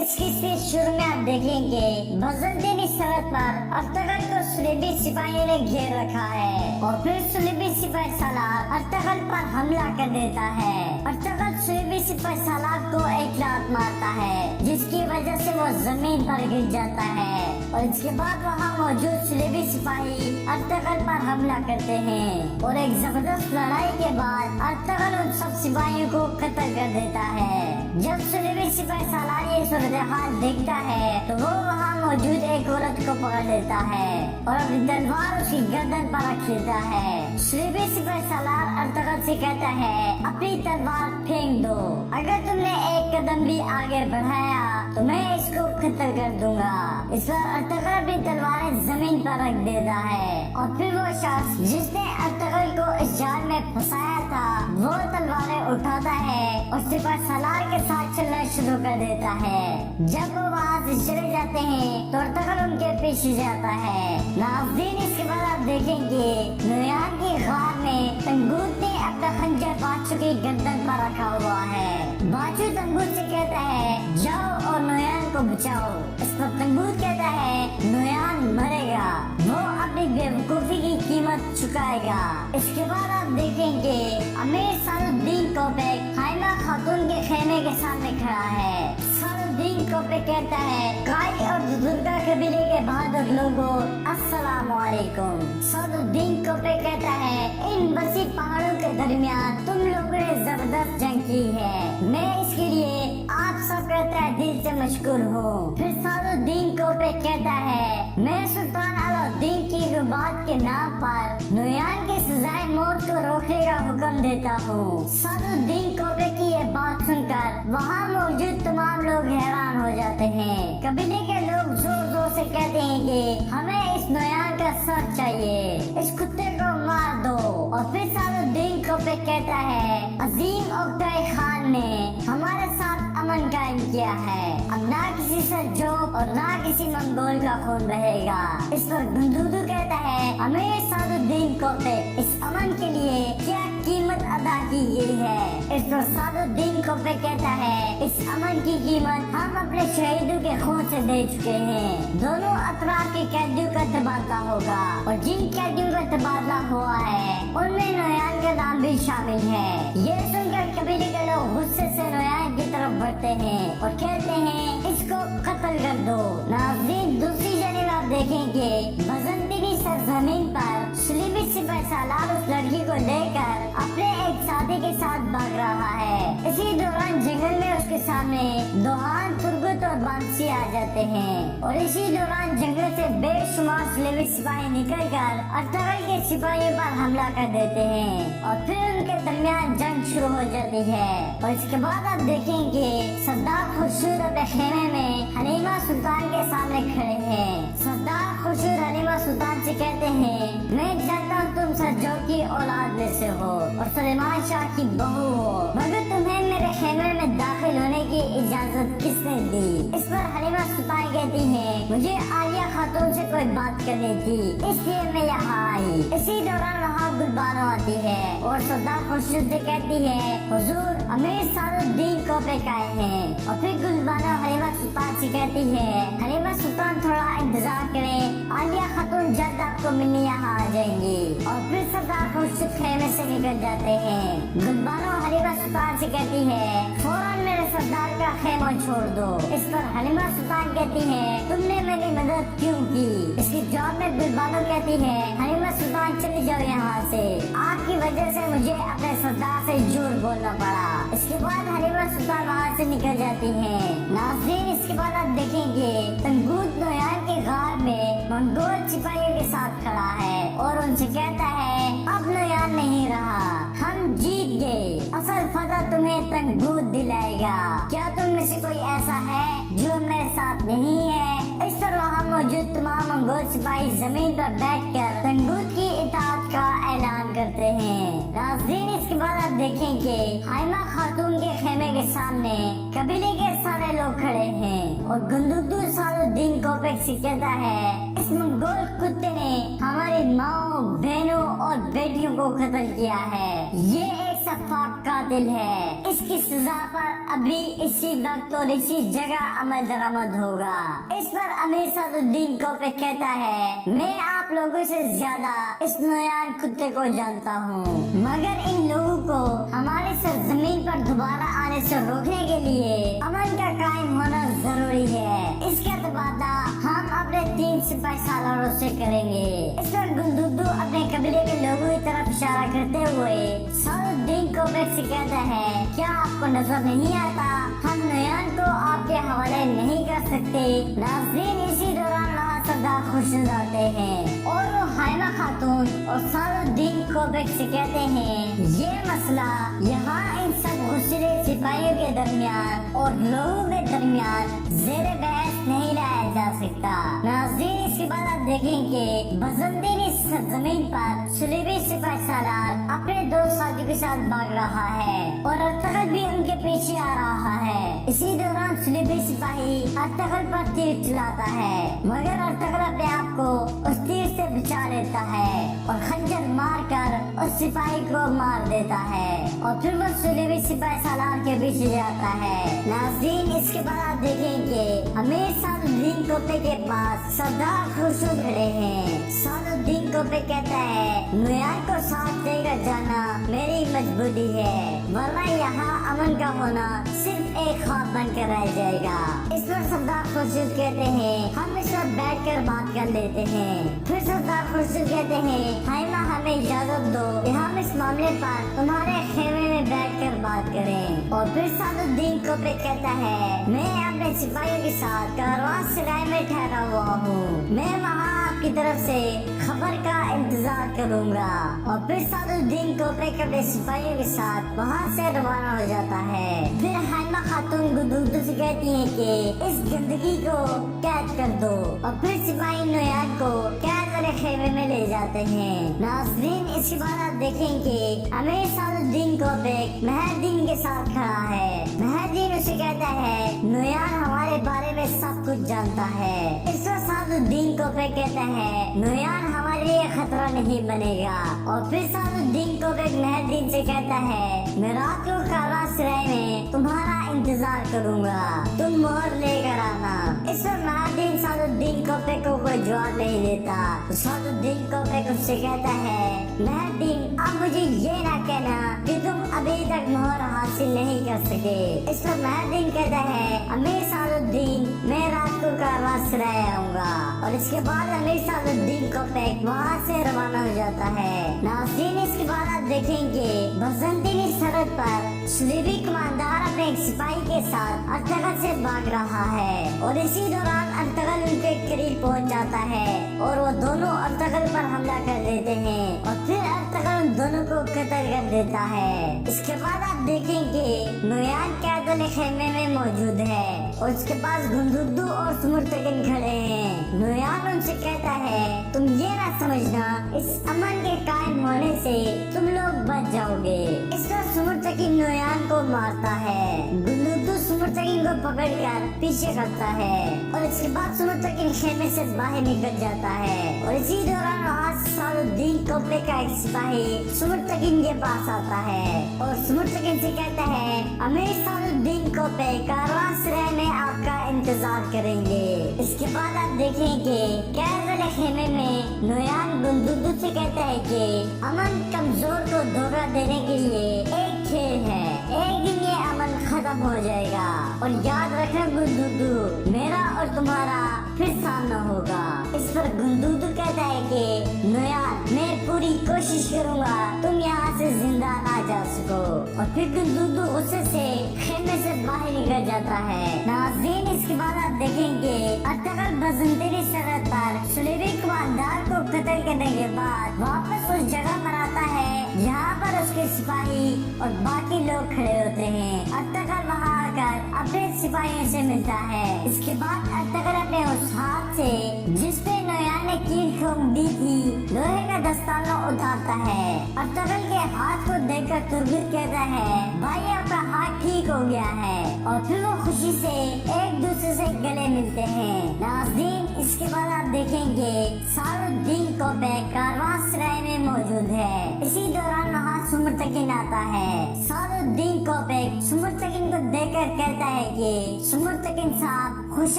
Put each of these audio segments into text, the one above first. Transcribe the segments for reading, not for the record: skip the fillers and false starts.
इस किस्से शुरू में आप देखेंगे बजंतीनी सरहद पर अर्तगल को सुलेबी सिपाहियों ने घेर रखा है और फिर सुलेबी सिपाही सालार अर्तगल पर हमला कर देता है। अर्तगल सुलेबी सिपाही सालार को एक लात मारता है जिसकी वजह से वो जमीन पर गिर जाता है और इसके बाद वहाँ मौजूद सुलेबी सिपाही अर्तगल पर हमला करते हैं और एक जबरदस्त लड़ाई के बाद अर्तगल उन सब सिपाहियों को कत्ल कर देता है। जब सुलेबी सिपाही सालार ये सूरत हाल देखता है तो वो वहाँ मौजूद एक औरत को पकड़ लेता है और अपनी तलवार उसकी गर्दन पर रख लेता है। सुलेबी सिपाही सालार अर्तगल से कहता है अपनी तलवार फेंक दो, अगर तुमने एक कदम भी आगे बढ़ाया तो मैं इसको कत्ल कर दूंगा। इस पर अर्तगल अपनी तलवारें जमीन पर रख देता है और फिर वो शख्स जिसने अर्तगल को इस जाल में फंसाया था वो तलवारें उठाता है और सिपाही सालार के साथ चलना शुरू कर देता है। जब वो वहाँ से चले जाते हैं तो अर्तगल उनके पीछे जाता है। नाज़रीन, इसके बाद आप देखेंगे नुयान की गार में तंगूत ने अपना खंजर बाचू की गर्दन पर रखा हुआ है। बाचू तंगूत से कहता है जाओ और नुयान को बचाओ। इस पर तंगूत कहता है नुयान मरेगा, वो अपनी बेवकूफी की कीमत चुकाएगा। इसके बाद आप देखेंगे अमीर सादुद्दीन कोपेक हाइमा खातून के खेमे के सामने खड़ा है। सादुद्दीन कोपेक कहता है काई और दुर्गा कबीले के बहादुर लोगों अस्सलाम वालेकुम। सादुद्दीन कोपेक कहता है इन वसी पहाड़ों के दरमियान तुम लोगों ने जबरदस्त जंग की है, मैं इसके लिए आप सब कहता है दिल से मशकूर हूँ। फिर सादुद्दीन कोपेक कहता है मैं सुल्तान अलाउद्दीन की रुबात के नाम पर नुयान की सजाए मौत को रोकने का हुक्म देता हूँ। सादुद्दीन कोपेक की ये बात सुनकर वहाँ मौजूद तमाम लोग हैरान हो जाते हैं। कबीले के लोग जोर जोर से कहते हैं कि हमें इस नुयान का सर चाहिए, इस कुत्ते को मार दो। और फिर सादुद्दीन कोपेक कहता है अजीम ओक्ताई खान ने हमारे साथ अमन कायम किया है, अब ना किसी से जोक और ना किसी मंगोल का खून बहेगा। इस पर गुंदुदू कहता है अमीर सादुद्दीन कोपेक इस अमन के लिए क्या कीमत अदा की गई है। इस पर सादुद्दीन कोपेक कहता है इस अमन की कीमत हम अपने शहीदों के खून से दे चुके हैं। दोनों अतराफ के कैदियों का तबादला होगा और जिन कैदियों का तबादला हुआ है उनमें नुयान का नाम भी शामिल है। ये सुनकर कबीले के लोग गुस्से से नुयान की तरफ बढ़ते हैं और कहते हैं इसको कत्ल कर दो। नाज़रीन, दूसरी जगह आप देखेंगे बजंतीनी सरजमीन पर सुलेबी सिपाही सालार उस लड़की को लेकर अपने एक साथी के साथ भाग रहा है। इसी दौरान जंगल में उसके सामने दोहान, तुर्गुत और बांसी आ जाते हैं और इसी दौरान जंगल से बेशुमार सुलेबी सिपाही निकल कर अर्तगल के सिपाहियों पर हमला कर देते हैं और फिर उनके दरमियान जंग शुरू हो जाती है। और इसके बाद आप देखेंगे सरदार खुर्शीद अपने खेमे में हलीमा सुल्तान के सामने खड़े हैं। सरदार खुर्शीद हलीमा सुल्तान से कहते हैं मैं जानता हूँ तुम सरजो की औलाद में से हो और सुलेमान शाह की बहू हो, मगर तुम्हें मेरे खेमे में दाखिल होने की इजाजत किसने दी। इस पर हलीमा सुल्तान कहती है मुझे आलिया खातून से कोई बात करनी थी इसलिए मैं यहाँ आई। इसी दौरान वहाँ गुलबानो आती है और सरदार खुर्शीद से कहती है हुजूर अमीर सादुद्दीन कोपेक आए हैं। और फिर गुलबानो हलीमा सुल्तान से कहती है हलीमा सुल्तान थोड़ा इंतजार करें, आलिया खातून जल्द आपको मिलने यहाँ आ जाएंगी। और फिर सरदार खुर्शीद खेमे से निकल जाते हैं। गुलबानो हलीमा सुल्तान से कहती है फौरन मेरे सरदार का खेमा छोड़ दो। इस पर हलीमा सुल्तान कहती है तुमने मेरी मदद क्यों की। इसके जवाब में गुलबानो कहती है हलीमा सुल्तान चली जाओ यहाँ से, आपकी वजह से मुझे अपने सरदार से झूठ बोलना पड़ा। इसके बाद हलीमा सुल्तान वहाँ से निकल जाती है। नाज़रीन, इसके बाद आप देखेंगे तंगूत नुयान के गार में मंगोल सिपाहियों के साथ खड़ा है और उनसे कहता है अब नुयान नहीं रहा, हम जीत गए, असल फतह तुम्हें तंगूत दिलाएगा। क्या तुम में से कोई ऐसा है जो मेरे साथ नहीं है। इस पर वहाँ मौजूद तमाम मंगोल सिपाही जमीन पर बैठकर तंगूत की इताअत का ऐलान करते हैं। नाज़रीन, इसके बाद आप देखेंगे हाइमा खातून के खेमे के सामने कबीले के सारे लोग खड़े हैं और गुंदुदू सादुद्दीन कोपेक से कहता है इस मंगोल कुत्ते ने हमारी माओ, बहनों और बेटियों को कत्ल किया है, ये एक सफाक कातिल है। इसकी सजा पर अभी इसी वक्त और इसी जगह अमल दरामद होगा। इस पर अमीर सादुद्दीन कोपे कहता है, मैं आप लोगों से ज्यादा इस नोयान कुत्ते को जानता हूँ, मगर इन लोगों को हमारे सरजमीन पर दोबारा आने से रोकने के लिए अमन का कायम होना जरूरी है। इसका तबादला हम अपने 3 सिपाही सालारों से करेंगे। इस पर गुलदुद्दू अपने कबीले के लोगों की तरफ इशारा करते हुए सादुद्दीन कोपे से कहता है, क्या आपको नजर नहीं आता हम नोयान को आपके हवाले नहीं कर सकते। नाज़रीन, इसी दौरान वहाँ सरदार खुर्शीद आते हैं और वो हाइमा खातून और सादुद्दीन कोपे से कहते हैं, ये मसला यहाँ इन सब गुस्से सिपाहियों के दरमियान और लोगों के दरमियान ज़ेरे बहस नहीं लाया जा सकता। नाज़रीन, इसके बाद आप देखेंगे बसंतीनी सरजमीन पर सुलेबी सिपाही सालार अपने 2 साथियों के साथ भाग रहा है और अर्तगल भी उनके पीछे आ रहा है। इसी दौरान सुलेबी सिपाही अर्तगल पर तीर चलाता है, मगर अर्तगल अपने आप को उस तीर से बचा लेता है और खंजर मार कर उस सिपाही को मार देता है और फिर वो सुलेबी सिपाही सालार के पीछे जाता है। नाज़रीन, इसके बाद आप देखेंगे अमीर सादुद्दीन कोपे के पास सरदार खुर्शीद खड़े हैं। सादुद्दीन कोपे कहता है, नोयान को साथ लेकर जाना मेरी मजबूरी है, वरना यहाँ अमन का होना सिर्फ एक ख्वाब बनकर रह जाएगा। इस पर सरदार खुर्शीद कहते हैं, हम इस पर बैठ कर बात कर लेते हैं। फिर सरदार खुर्शीद कहते हैं, हाइमा हमें इजाजत दो कि हम इस मामले पर तुम्हारे खेमे में बैठ कर बात करें। और फिर सादुद्दीन कोपे कहता है, मैं अपने सिपाहियों के साथ कारवां सराय में ठहरा हुआ हूँ, मैं वहाँ आपकी तरफ से खबर का इंतजार करूंगा। और फिर सादुद्दीन कोपे अपने सिपाहियों के साथ वहाँ से रवाना हो जाता है। फिर हाइमा खातून गुलदुद्दू से कहती है कि इस गंदगी को कैद कर दो और फिर सिपाही नोयान को कैद वाले खेमे में ले जाते हैं। नाज़रीन, इसके बाद आप देखेंगे अमीर सादुद्दीन कोपे मेहरदीन के साथ खड़ा है। मेहरदीन उसे कहता है, नोयान हमारे बारे में सब कुछ जानता है। इस पर सादुद्दीन कोपे कहता है, नोयान हमारे लिए खतरा नहीं बनेगा। और फिर सादुद्दीन कोपे मेहरदीन से कहता है, मैं रात को कारवां सराय में तुम्हारा इंतजार करूंगा, तुम मोहर लेकर आना। इस पर मेहरदीन सादुद्दीन कोपे को कोई जवाब नहीं देता तो सादुद्दीन कोपे उससे कहता है, मेहरदीन अब मुझे ये ना कहना कि तुम अभी तक मोहर हासिल नहीं कर सके। इस पर मेहरदीन कहता है, अमीर सादुद्दीन मैं रात को कारवां सराय आऊंगा। और इसके बाद अमीर सादुद्दीन कोपे वहाँ से रवाना हो जाता है। नाज़रीन, इसके बाद आप देखेंगे बसंतीनी सरहद पर सुलेबी कमांडर अपने एक सिपाही के साथ अर्तगल से भाग रहा है और इसी दौरान अर्तगल उनके करीब पहुंच जाता है और वो दोनों अर्तगल पर हमला कर देते हैं और फिर अर्तगल उन दोनों को कत्ल कर देता है। इसके बाद आप देखेंगे नोयान कैद वाले खेमे में मौजूद है और उसके पास गुलदुद्दू और सुमुर्तगिन खड़े हैं। नोयान उनसे कहता है, तुम ये ना समझना इस अमन के कायम होने से तुम लोग बच जाओगे। इस पर सुमुर्तगिन नोयान को मारता है। गुलदुद्दू सुमुर्तगिन को पकड़कर पीछे करता है और इसके बाद सुमुर्तगिन खेमे से बाहर निकल जाता है और इसी दौरान वहाँ सादुद्दीन कोपे का एक सिपाही सुमुर्तगिन के पास आता है और सुमुर्तगिन से कहता है, अमीर सादुद्दीन कोपे कारवां सराय में आपका इंतजार करेंगे। इसके बाद आप देखेंगे कैद वाले खेमे में नोयान गुलदुद्दू से कहता है कि अमन कमजोर को धोखा देने के लिए एक खेल है, एक दिन ये अमन खत्म हो जाएगा और याद रखना गुलदुद्दू, मेरा और तुम्हारा फिर सामना होगा। इस पर गुलदुद्दू कहता है कि नोयान मैं पूरी कोशिश करूंगा तुम यहाँ से जिंदा ना जा सको। और फिर गुलदुद्दू गुस्से से खेमे से बाहर निकल जाता है। नाज़रीन, इसके बाद आप देखेंगे अर्तगल बसंतीनी सरहद पर सुलेबी कमांडर को कत्ल करने के बाद वापस उस जगह पर आता है जहाँ पर उसके सिपाही और बाकी लोग खड़े होते हैं। अर्तगल वहाँ आकर अपने सिपाहियों से मिलता है। इसके बाद अर्तगल अपने उस हाथ से जिसपे नोयान ने कील ठोक दी थी लोहे का दस्ताना उतारता है। अर्तगल के हाथ को देखकर तुर्गुत कहता है, भाई आपका हाथ ठीक हो गया है। और फिर वो खुशी से एक दूसरे से गले मिलते हैं। नाज़रीन, इसके बाद आप देखेंगे सादुद्दीन कोपे कारवां सराय में मौजूद है। इसी दौरान वहाँ वहाँ सुमरतकिन आता है। सादुद्दीन कोपेक सुमरतकिन को देखकर कहता है कि सुमरतकिन साहब खुश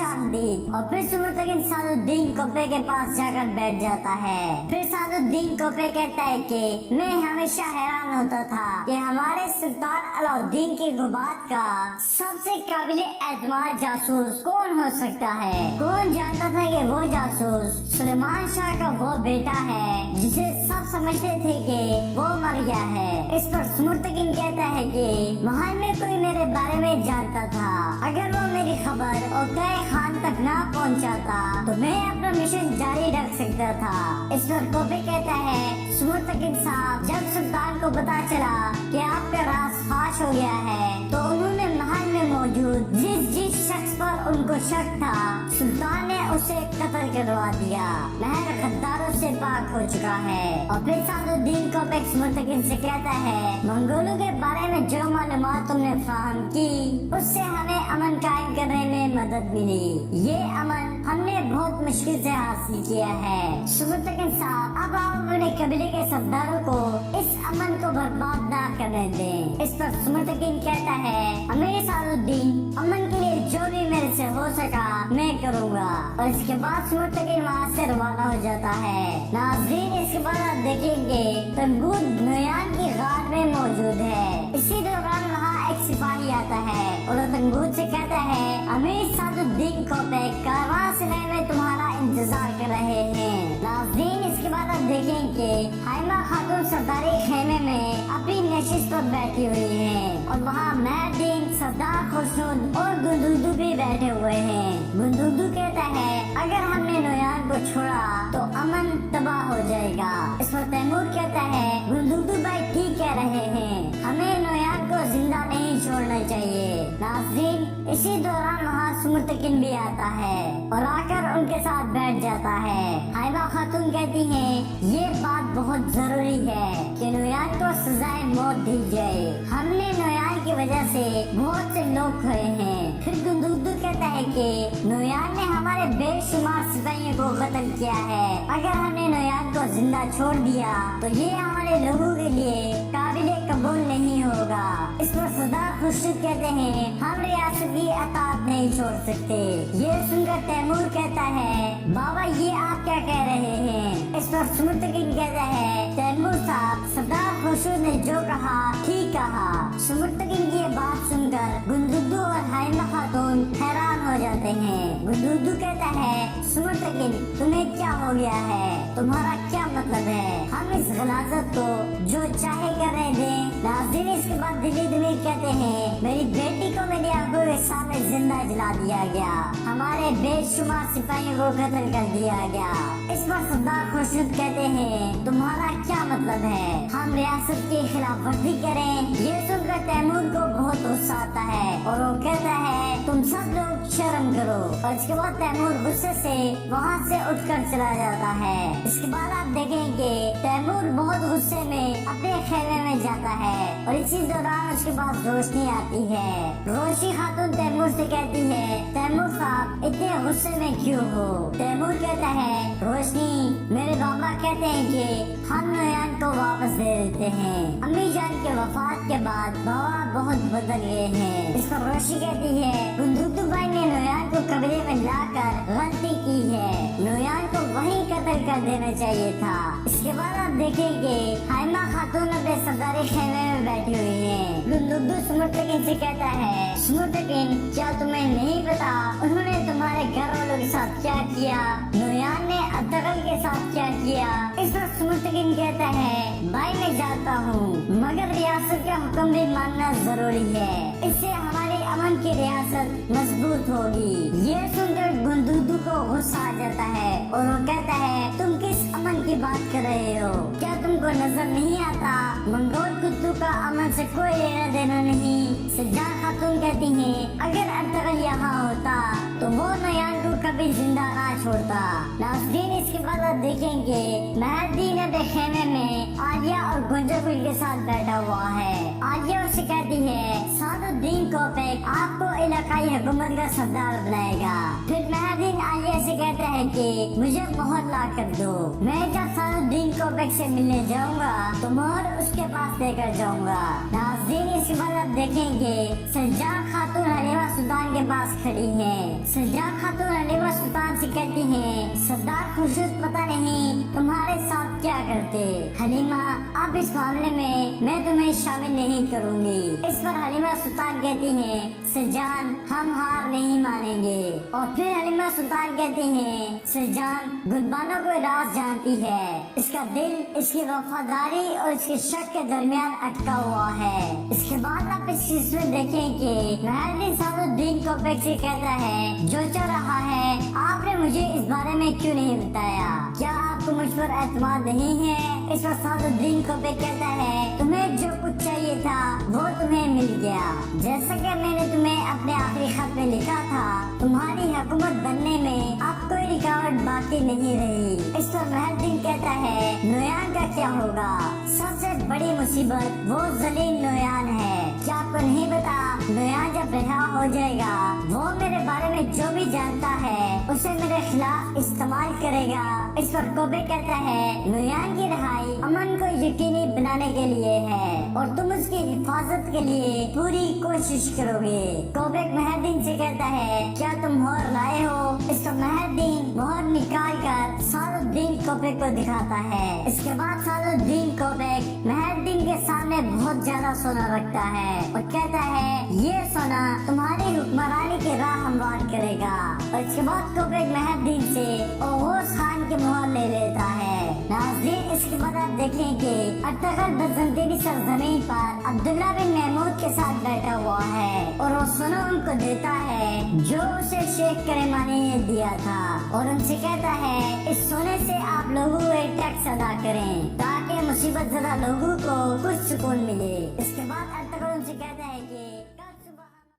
आमदीद, और फिर सुमरतकिन सादुद्दीन कोपेक के पास जाकर बैठ जाता है। फिर सादुद्दीन कोपेक कहता है कि मैं हमेशा हैरान होता था कि हमारे सुल्तान अलाउद्दीन की गुबात का सबसे काबिल एतमाद जासूस कौन हो सकता है। कौन जानता था कि वो जासूस सुलेमान शाह का वो बेटा है जिसे सब समझते थे कि वो मर गया है। इस पर सुमरतकिन कहता है कि महल में कोई मेरे बारे में जानता था, अगर वो मेरी खबर और खान तक ना पहुंचाता तो मैं अपना मिशन जारी रख सकता था। इस पर कोपेक कहता है सुमरतकिन साहब, जब सुल्तान को पता चला कि आपका राज फाश हो गया है तो उन्होंने महल में मौजूद जिस शख्स पर उनको शक था, सुल्तान ने उसे कत्ल करवा दिया। महल गद्दारों से पाक हो चुका है। और फिर सादुद्दीन कोपेक सुमरतकिन से कहता है मंगोलों के बारे में जो मालूमात तुमने फराहम की उससे हमें अमन कायम करने में मदद मिली। ये अमन हमने बहुत मुश्किल से हासिल किया है। सुमरतकिन साहब, अब आप अपने कबीले के सरदारों को इस अमन को बर्बाद ना करने दें। इस पर सुमरतकिन कहता है अमीर सादुद्दीन, अमन के लिए जो भी मेरे से हो सका मैं करूँगा। और इसके बाद सुमरतकिन वहाँ से रवाना हो जाता है। नाज़रीन, इसके बाद आप देखेंगे तंगूद नोयान की गार में मौजूद है। इसी दौरान वहाँ एक सिपाही आता है और तंगूद से कहता है अमीर सादुद्दीन कोपेक कारवां सिलसिले में तुम्हारा इंतजार कर रहे हैं। नाज़रीन, इसके बाद आप देखेंगे हाइमा खातून सरदारी खेमे में अपनी नशिश पर बैठी हुई है और वहाँ महदीन, सरदार खुर्शीद और गुंदुदू भी बैठे हुए हैं। गुंदुदू कहता है अगर हमने नोयान को छोड़ा तो अमन तबाह हो जाएगा। इस पर तैमूर कहता है गुंदुदू भाई ठीक कह रहे हैं, हमें नोयान को जिंदा नहीं छोड़ना चाहिए। नाज़रीन, इसी दौरान वहाँ सुमरतकिन भी आता है और आकर उनके साथ बैठ जाता है। हाइमा खातून कहती है ये बात बहुत जरूरी है कि नोयान को सजाए मौत दी जाए। हमने नोयान की वजह से बहुत से लोग खोए हैं। फिर गुंदुदू कहता है कि नोयान ने हमारे बेशुमार सिपाहियों को कत्ल किया है। अगर हमने नोयान को जिंदा छोड़ दिया तो ये हमारे लोगों के लिए काबिले कबूल नहीं होगा। इस पर सरदार खुर्शीद कहते हैं हम रियासत की अतात नहीं छोड़ सकते। ये सुनकर तैमूर कहता है बाबा ये आप क्या कह रहे हैं। इस पर सुमरतकिन कहता है तैमूर साहब, सरदार खुर्शीद ने जो कहा ठीक कहा। सुमरतकिन की ये बात सुनकर गुंदुदू और हाइमा खातून हैरान हो जाते हैं। गुंदुदू कहता है सुमरतकिन तुम्हें क्या हो गया है, तुम्हारा क्या मतलब है, हम इस गलाजत को जो चाहे करने दें। नाज़रीन, इसके बाद दिली दमीर कहते हैं मेरी बेटी को मेरी आंखों के सामने जिंदा जला दिया गया, हमारे बेशुमार सिपाहियों को कत्ल कर दिया गया। इस पर सरदार खुर्शीद कहते हैं तुम्हारा क्या मतलब है, हम रियासत की खिलाफ वर्जी करें। ये सुनकर तैमूर को बहुत गुस्सा आता है और वो कहता है तुम सब लोग शर्म करो। और इसके बाद तैमूर गुस्से से वहाँ से उठकर चला जाता है। इसके बाद आप देखेंगे तैमूर बहुत गुस्से में अपने खेमे में जाता है और इसी दौरान उसके पास रोशनी आती है। रोशनी खातून तैमूर से कहती है तैमूर साहब इतने गुस्से में क्यों हो। तैमूर कहता है रोशनी, मेरे बाबा कहते हैं कि हम नोयान को वापस दे देते हैं। अम्मी जान के वफात के बाद बाबा बहुत बदल गए हैं। इस पर रोशनी कहती है गुंदुदू भाई ने नोयान को कब्रे में लाकर गलती की है, नोयान को वहीं कत्ल कर देना चाहिए था। इसके बाद आप देखेंगे हाइमा खातून अपने सरदारी खेमे में बैठी हुई है। गुंदुदू सुमरतकिन से कहता है सुमरतकिन क्या तुम्हें नहीं पता उन्होंने तुम्हारे घर वालों के साथ क्या किया, नोयान ने अब्दगल के साथ क्या किया। इस पर सुमरतकिन कहता है भाई मैं जानता हूँ मगर रियासत का हुक्म भी मानना जरूरी है, इससे हमारी अमन की रियासत मजबूत होगी। ये सुनकर गुंदुदू को गुस्सा आ जाता है और वो कहता है तुम किस अमन की बात कर रहे हो, क्या तुमको नजर नहीं आता मंगोल कुत्तू का अमन से कोई लेना देना नहीं। सज्जाद खातून कहती है अगर अब्दगल यहाँ होता तो वो नोयान को कभी जिंदा ना छोड़ता। नाज़रीन, इसके बाद आप देखेंगे महदीन अपने खेमे में आलिया और गुंजकुल के साथ बैठा हुआ है। आलिया उससे कहती है सादुद्दीन कोपेक आपको इलाकाई हुकूमत का सरदार बनाएगा। फिर महदीन आलिया से कहता है है कि मुझे मोहर ला कर दो। मैं जब सादुद्दीन कोबेक से मिलने जाऊंगा तो मोहर उसके पास देकर जाऊंगा। नाज़रीन, इसके बाद आप देखेंगे सज्जा खातून हलीमा सुल्तान के पास खड़ी है। सज्जा खातून हलीमा सुल्तान से कहती है, सरदार खुर्शीद पता नहीं तुम्हारे साथ क्या करते। हलीमा, अब इस मामले में मैं तुम्हें शामिल नहीं करूंगी। इस पर हलीमा सुल्तान कहती है, सज्जान हम हार नहीं मानेंगे। और फिर हलीमा सुल्तान कहती है, सज्जान गुलबानो को राज जानती है, इसका दिल इसकी वफादारी और इसके शक के दरमियान अटका हुआ है। इसके बाद आप इस चीज में देखें कि महर्दी सादुद्दीन कोबेक से कहता है, जो चल रहा है आपने मुझे इस बारे में क्यों नहीं बताया? क्या आपको मुझ पर एतमाद नहीं है? इस पर सादुद्दीन कोबेक कहता है, तुम्हें जो कुछ चाहिए था वो तुम्हें मिल गया। जैसा कि मैंने तुम्हें अपने आखिरी खत में लिखा था, तुम्हारी हुकूमत बनने में अब कोई रुकावट बाकी नहीं रही। इस पर महर्दीन कहता है, नोयान का क्या होगा? सबसे बड़ी मुसीबत वो जलील नोयान है। क्या आपको नहीं पता, नोयान जब रिहा हो जाएगा वो मेरे बारे में जो भी जानता है उसे मेरे खिलाफ इस्तेमाल करेगा। इस पर कोबेक कहता है, नोयान की रिहाई अमन को यकीनी बनाने के लिए है और तुम उसकी हिफाजत के लिए पूरी कोशिश करोगे। कोबेक महर्दीन से कहता है, क्या तुम मोहर लाए हो? इस पर महर्दीन मोहर निकाल कर सादुद्दीन कोबेक को दिखाता है। इसके बाद सादुद्दीन कोबेक महर्दीन के सामने बहुत ज्यादा सोना रखता है और कहता है, ये सोना तुम्हारी हुक्मरानी की राह हमवार करेगा। और इसके बाद कोबेक महर्दीन से ओहोस खान की मोहर ले लेता है। नाज़रीन, इसके बाद आप देखें कि अर्तगल बज़ंतीनी सरजमीन पर अब्दुल्ला बिन महमूद के साथ बैठा हुआ है और वो सोना उनको देता है जो उसे शेख करेमानी ने दिया था और उनसे कहता है, इस सोने से आप लोगों को एक टैक्स अदा करें ताकि मुसीबत ज़दा लोगों को कुछ सुकून मिले। इसके बाद अर्तगल